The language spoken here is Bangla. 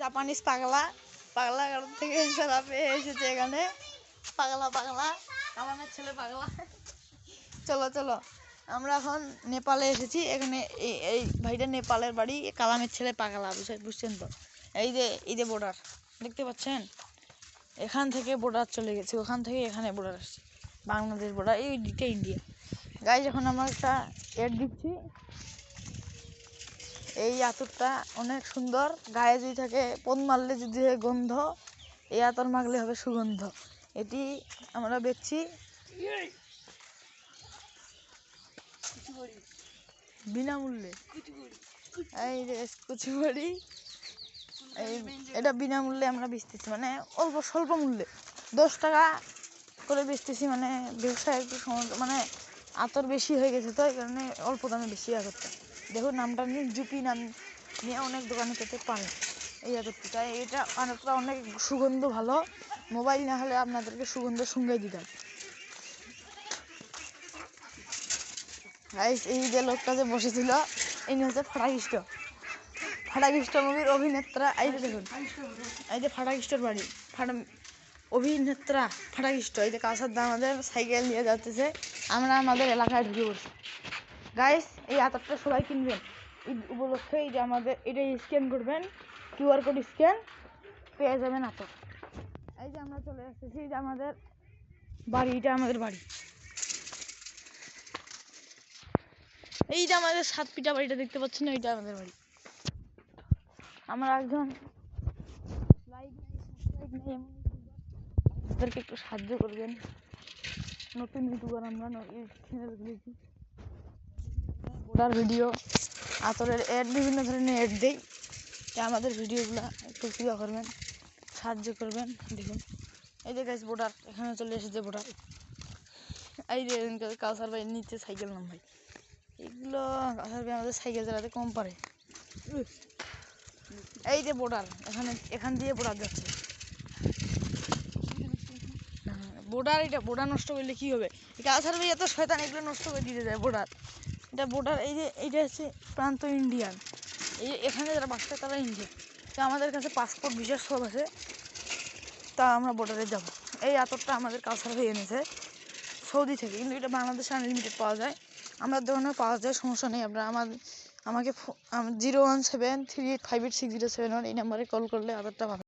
জাপানিজ পাগলা পাগলা থেকে সারা পেয়ে এসেছে এখানে। পাগলা পাগলা কালামের ছেলে পাগলা। চলো চলো, আমরা এখন নেপালে এসেছি। এখানে এই ভাইটা নেপালের বাড়ি, কালামের ছেলে পাগলা, বুঝছেন তো? এই যে বর্ডার দেখতে পাচ্ছেন, এখান থেকে বর্ডার চলে গেছে, ওখান থেকে এখানে বর্ডার আসছে, বাংলাদেশ বর্ডার, এই দিকটা ইন্ডিয়া। গাইজ এখন আমরা একটা এড দিচ্ছি। এই আতরটা অনেক সুন্দর, গায়ে যদি থাকে পদ মারলে যদি হয় গন্ধ, এই আতর মাখলে হবে সুগন্ধ। এটি আমরা বেচছি বিনামূল্যে। এই যে কুচিপুড়ি, এটা বিনামূল্যে আমরা বেচতেছি, মানে অল্প স্বল্প মূল্যে 10 টাকা করে বেচতেছি। মানে ব্যবসায় একটু মানে আতর বেশি হয়ে গেছে, তো এই কারণে অল্প দামে বেশি আতরটা। দেখুন নামটা নিয়ে জুপি নাম নিয়ে অনেক দোকানে পেতে পারেন এই আতরটা। তাই এটা আতরটা অনেক সুগন্ধ ভালো, মোবাইল না হলে আপনাদেরকে সুগন্ধ সঙ্গে দিতাম। এই যে লোকটা যে বসেছিল ইনি হচ্ছে ফাটাকৃষ্ট, ফাটাকৃষ্ট মুভির অভিনেত্রা। এই যে দেখুন, এই যে ফাটাকৃষ্টর বাড়ি, অভিনেত্রা ফাটাকৃষ্ট। এই যে কাছার দা আমাদের সাইকেল নিয়ে যাচ্ছে, আমরা আমাদের এলাকায় ঢুকে পড়ছি। গাইস এই আতরটা সবাই কিনবেন ঈদ উপলক্ষে। এই যে আমাদের এটা স্ক্যান করবেন, QR কোড স্ক্যান, পেয়ে যাবেন আতর। এই যে আমরা চলে আসতেছি, এই যে আমাদের বাড়ি, এটা আমাদের বাড়ি। এই যে আমাদের 7 পিঠা বাড়িটা দেখতে পাচ্ছেন, ওইটা আমাদের বাড়ি। আমরা একজন আমাদেরকে একটু সাহায্য করবেন, নতুন ইউটিউবার আমরা চ্যানেল খুলেছি, বর্ডার ভিডিও, আতরের অ্যাড, বিভিন্ন ধরনের অ্যাড দেই। আমাদের ভিডিওগুলো একটু প্রিয় করবেন, সাহায্য করবেন। দেখুন এই যে গাইস বর্ডার, এখানে চলে এসেছে বর্ডার। এই যে কাউসার ভাই নিচে সাইকেল নাম ভাই, এগুলো কাউসার ভাই আমাদের সাইকেল চালাতে কম পারে। এই যে বর্ডার, এখান দিয়ে বর্ডার যাচ্ছে। বর্ডার, এটা বর্ডার নষ্ট করলে কি হবে? কাউসার ভাই এত শয়তান, এগুলো নষ্ট করে দিতে যায় বর্ডার। এটা বর্ডার, এই যে এইটা হচ্ছে প্রান্ত ইন্ডিয়ান, এই এখানে যারা বাস করে তারা ইন্ডিয়ান। তো আমাদের কাছে পাসপোর্ট ভিসা সব আছে, তা আমরা বর্ডারে যাব। এই আতরটা আমাদের কাউসার ভাই এনেছে সৌদি থেকে, কিন্তু এটা বাংলাদেশে আনলিমিটেড পাওয়া যায়, আমরা দোকানেও পাওয়া যায়, সমস্যা নেই। আপনারা আমাকে 01738586071 এই নাম্বারে কল করলে আতরটা পাবেন।